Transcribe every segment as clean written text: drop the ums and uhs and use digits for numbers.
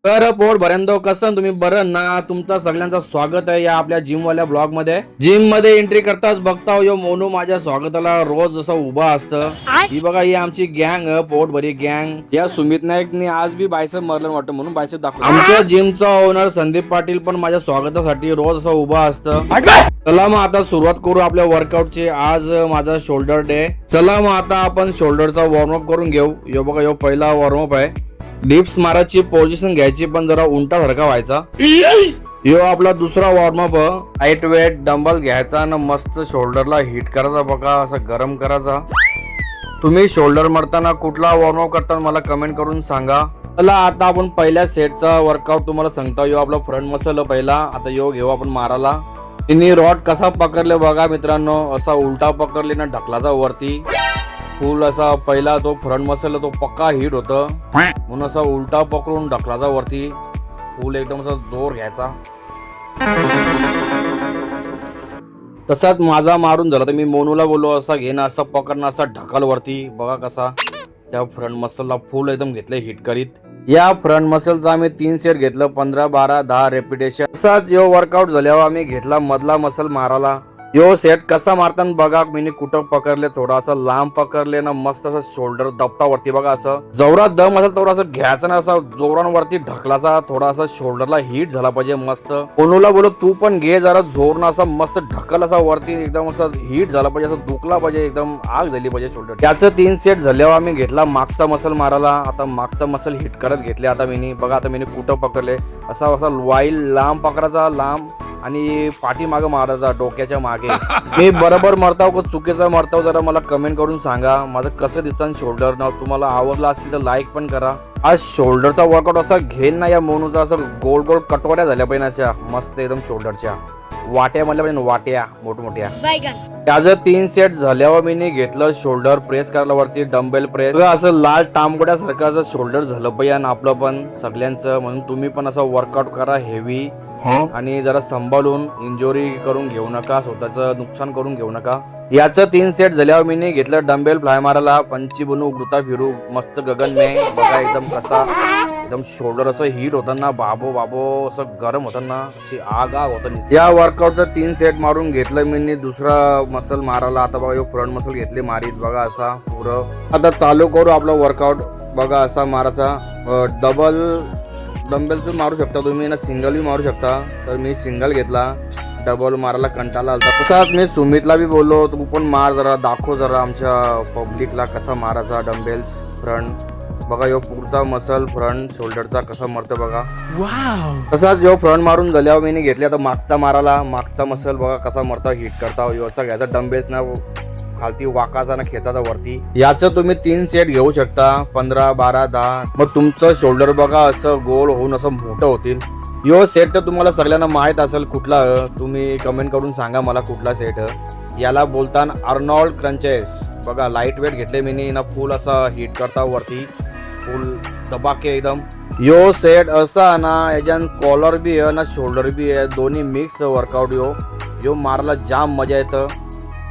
तर पोट भरेंदो कसं तुम्ही बरं ना. तुमचं सगळ्यांचं स्वागत आहे या आपल्या जिम वाल्या ब्लॉग मध्ये. जिम मध्ये एंट्री करताच बघता यो मोनू माझ्या स्वागताला रोज जसं उभा असतं. ही बघा ही आमची गँग पोट भरी गँग. या सुमित नाईकने आज बी बायसेप मारलं वाटतं म्हणून बायसेप दाखवतो. आमच्या जिमचा ओनर संदीप पाटील पण माझ्या स्वागतासाठी रोज असं उभा असतं. चला मग आता सुरुवात करू आपल्या वर्कआउटची. आज माझा शोल्डर डे. चला मग आता आपण शोल्डरचा वॉर्मअप करून घेऊ. यो बघा यो पहिला वॉर्मअप आहे. डिप्स मारायची पोझिशन घ्यायची पण जरा उलटा सारखा व्हायचा. यो आपला दुसरा वॉर्मअप. लाईट वेट डंबल घ्यायचा आणि मस्त शोल्डरला हिट करायचा. बघा असं गरम करायचा. तुम्ही शोल्डर मारताना कुठला वॉर्मअप करताना मला कमेंट करून सांगा. चला आता आपण पहिल्या सेटचा वर्कआउट तुम्हाला सांगतो. यो आपला फ्रंट मसल पहिला. आता यो घेऊ आपण मारायला. तिन्ही रॉड कसा पकडले बघा मित्रांनो. असा उलटा पकडले ना ढकलाचा वरती. फुल असा पहिला तो फ्रंट मसल तो पक्का हिट होतं म्हणून असा उलटा पकडून ढकलाचा वरती. फुल एकदम असा जोर घ्यायचा. तसाच माझा मारून झाला तर मी मोनूला बोललो असा घे ना असा पकडणं असा ढकल वरती. बघा कसा त्या फ्रंट मसलला फुल एकदम घेतले हिट करीत. या फ्रंट मसलचा आम्ही 3 सेट घेतलं 15 12 10 रेपिटेशन. असाच यो वर्कआउट झाल्यावर आम्ही घेतला मधला मसल मारायला. यो सेट कसा मारताना बघा मी कुठं पकडले थोडासा लांब पकडले ना मस्त असं शोल्डर दबतावरती बघा असं जोरात दम असेल तेवढा असं घ्यायचं ना असा जोरांवरती ढकलाचा. थोडासा शोल्डरला हिट झाला पाहिजे मस्त. कोणूला बोलो तू पण घे जरा जोर ना असा मस्त ढकल असा वरती एकदम असं हिट झाला पाहिजे. असं दुखला पाहिजे एकदम आग झाली पाहिजे शोल्डर. त्याचं 3 सेट झाल्यावर आम्ही घेतला मागचा मसल मारायला. आता मागचा मसल हिट करत घेतले. आता मी बघा आता मी कुठं पकडले असा असा वाईल लांब पकडायचा लांब आणि पाठी मागे मारायचा डोक्याच्या मागे. मी बरोबर मरताव का चुकीचा मरताव जरा मला कमेंट करून सांगा. माझं कसं दिसतं शोल्डर ना. तुम्हाला आवडला असेल तर लाईक पण करा. आज शोल्डरचा वर्कआउट असा घेईन ना या मोनूचा असं गोल गोल कटोऱ्या झाल्या पाहिजे अशा मस्त एकदम शोल्डरच्या वाट्या म्हणल्या पाहिजे वाट्या मोठमोठ्या. त्याचं 3 सेट झाल्यावर मी घेतलं शोल्डर प्रेस करायला वरती डंबेल प्रेस. असं लाल तांबड्यासारखं असं शोल्डर झालं पाहिजे आपलं पण सगळ्यांचं. म्हणून तुम्ही पण असं वर्कआउट करा हेवी आणि जरा सांभाळून. इंजुरी करून घेऊ नका स्वतःचं नुकसान करून घेऊ नका. याचं 3 सेट झाल्यावर मी घेतलं डंबेल फ्लाय मारायला. पंची बनू उडता फिरू मस्त गगन में बघा एकदम कसा एकदम शोल्डर असं हिट होताना बाबो बाबो असं गरम होताना अशी आग आग होतं. या वर्कआउटचं 3 सेट मारून घेतलं मी दुसरा मसल मारायला. आता बघा फ्रंट मसल घेतले मारीत बघा असा पुरं. आता चालू करू आपलं वर्कआउट. बघा असा मारायचा डबल डंबेल मारू शकता तुम्ही ना सिंगल बी मारू शकता. तर मी सिंगल घेतला. डबल मारायला कंटाळा आलता. तसाच मी सुमितला बी बोललो तू पण मार जरा दाखव जरा आमच्या पब्लिकला कसा मारायचा डंबेल्स फ्रंट. बघा यो पुढचा मसल फ्रंट शोल्डरचा कसा मरतो बघा. तसाच यो फ्रंट मारून झाल्यावर मी घेतले आता मागचा मारायला. मागचा मसल बघा कसा मरता हिट करता. यो असा घ्यायचा डंबेल्स ना खालती वाकाचा ना खेचाचा वरती. याचं तुम्ही 3 सेट घेऊ शकता 15 12 10. मग तुमचं शोल्डर बघा असं गोल होऊन असं मोठं होतील. यो सेट तर तुम्हाला सगळ्यांना माहित असेल कुठला. तुम्ही कमेंट करून सांगा मला कुठला सेट. याला बोलताना अर्नॉल्ड क्रंचेस. बघा लाईट वेट घेतले मी ना फुल असा हिट करता वरती फुल दबाके एकदम. यो सेट असा ना याच्यात कॉलर बी आहे ना शोल्डर बी आहे दोन्ही मिक्स वर्कआउट. यो मारायला जाम मजा येतं.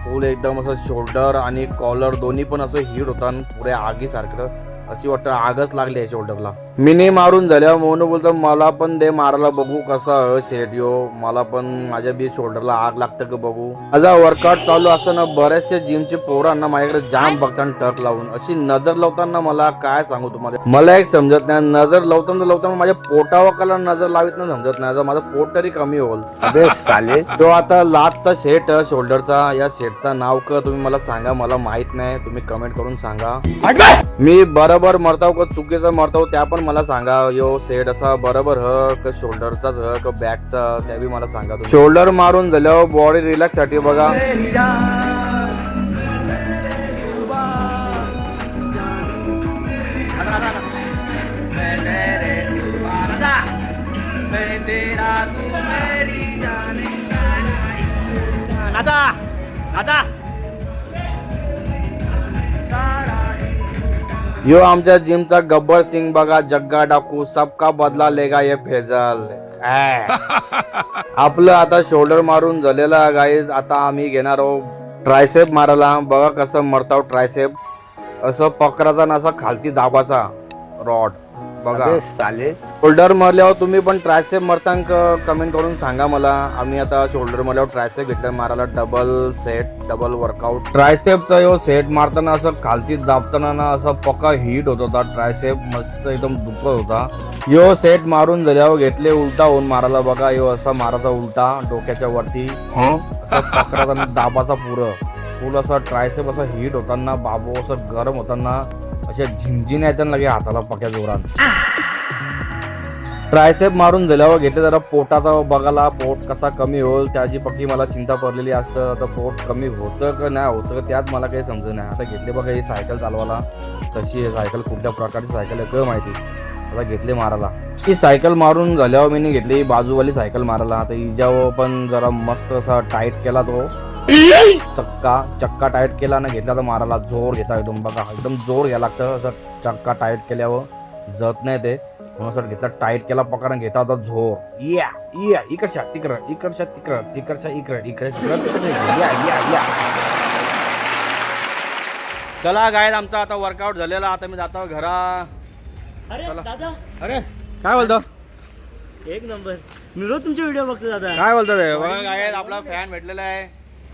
फुल एकदम असं शोल्डर आणि कॉलर दोन्ही पण असं हिट होतात पुऱ्या आगीसारखं. अशी वाटतं आगच लागली आहे शोल्डरला. मिनी मारून झाल्यावर मोनू बोलतो मला पण दे मारायला बघू कसा सेट यो. मला पण माझ्या बी शोल्डरला आग लागतं का बघू. माझा वर्कआउट चालू असताना बरेचसे जिमचे पोरांना माझ्याकडे जाम बघताना टक लावून अशी नजर लावताना मला काय सांगू तुम्हाला. मला एक समजत नाही नजर लावताना माझ्या पोटावर कला नजर लावित ना समजत नाही. माझं पोट तरी कमी होईल. तो आता लास्टचा सेट शोल्डरचा. या सेटचा नाव का तुम्ही मला सांगा मला माहित नाही. तुम्ही कमेंट करून सांगा. मी बरोबर मरताव का चुकीचा मरताव त्या पण मला सांगा. यो सेट असा बरोबर ह का शोल्डरचाच ह का बॅकचा त्या बी मला सांगा. शोल्डर मारून झाल्यावर बॉडी रिलॅक्स साठी बघा यो आमच्या जिमचा गब्बर सिंग बघा जग्गा डाकू सबका बदला लेगा ये फैजल. आपलं आता शोल्डर मारून झालेला गाईज. आता आम्ही घेणार आहोत ट्रायसेप मारायला. बघा कसं मरताव ट्रायसेप. असं पकडाचा ना असा खालती दाबाचा रॉड बघा शोल्डर मारल्यावर तुम्ही पण ट्रायसेप मारतांक कमेंट करून सांगा मला. आम्ही आता शोल्डर मारल्यावर ट्रायसेप घेतलं मारायला, डबल सेट डबल वर्कआउट. ट्रायसेपचा यो सेट मारताना असं खालती दाबताना ना असं पक्का हिट होत होता. ट्रायसेप मस्त एकदम दुखत होता. यो सेट मारून झाल्यावर घेतले उलटा होऊन मारायला. बघा यो असा मारायचा उलटा डोक्याच्या वरती असं पकडाचा दाबाचा फुल असा ट्रायसेप असा हिट होताना बाबू असं गरम होताना अशा झिंझिन येतात लगे हाताला पक्या जोरात. ट्रायसेप मारून झाल्यावर घेतले जरा पोटाचा बघायला, पोट कसा कमी होईल त्याची पक्की मला चिंता पडलेली असतं. आता पोट कमी होतं का नाही होतं का त्यात मला काही समज नाही. आता घेतले बघा ही सायकल चालवायला. कशी आहे सायकल, कुठल्या प्रकारची सायकल आहे काय माहिती. आता घेतले मारायला. ही सायकल मारून झाल्यावर मी घेतली बाजूवाली सायकल मारायला. आता हिच्यावर पण जरा मस्त असा टाईट केला तो चक्का टाईट केला ना घेतला तर मारायला जोर घेता एकदम. बघा एकदम जोर घ्यायला लागतं. असं चक्का टाईट केल्यावर जत नाही ते म्हणून असं घेतला टाईट केला पकडून घेता होता झोर. या या इकडच्या तिकडं इकडच्या तिकडं तिकडच्या इकडं इकडे तिकडं तिकडच्या इकडे या या या. चला गायज आमचा आता वर्कआउट झालेला. आता मी जातो घरा. अरे दादा, अरे काय बोलतो? एक नंबर. मी रोज तुमचे व्हिडिओ बघतो दादा. काय बोलतो ते? बघा गायज आपला फॅन भेटलेला आहे.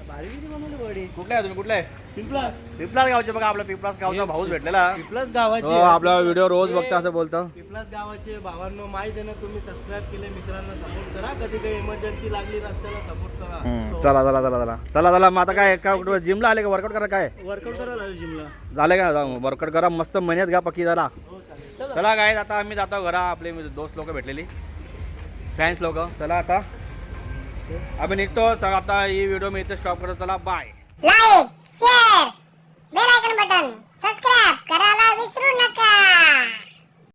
भारी व्हिडिओ बनवले बडी. कुठला आहे तुम्ही? कुठला आहे? पिंपलास गावचे. बघा आपला पिंपलास गावचा भाऊच भेटलेला. पिंपलास गावाचे आपला व्हिडिओ रोज बघता असं बोलतो. पिंपलास गावाचे भावांनो माहिती आहे ना, तुम्ही सबस्क्राईब केले, मित्रांना सपोर्ट करा. कधी काही इमर्जन्सी लागली रस्त्याला सपोर्ट करा. चला चला चला चला चला चला. मग आता काय जिमला आले का वर्कआउट करा? काय वर्कआउट करायला जिमला झाले का? वर्कआउट करा मस्त मेहनत घ्या पक्की जरा. चला. चला गायज आता आम्ही जातो घरा. आपले दोस्त लोक भेटलेली फॅन्स लोक. चला आता आम्ही निघतो. चला आता ही व्हिडिओ मी इथे स्टॉप करतो. चला bye. Like, share, bell icon button, subscribe करायला विसरू नका.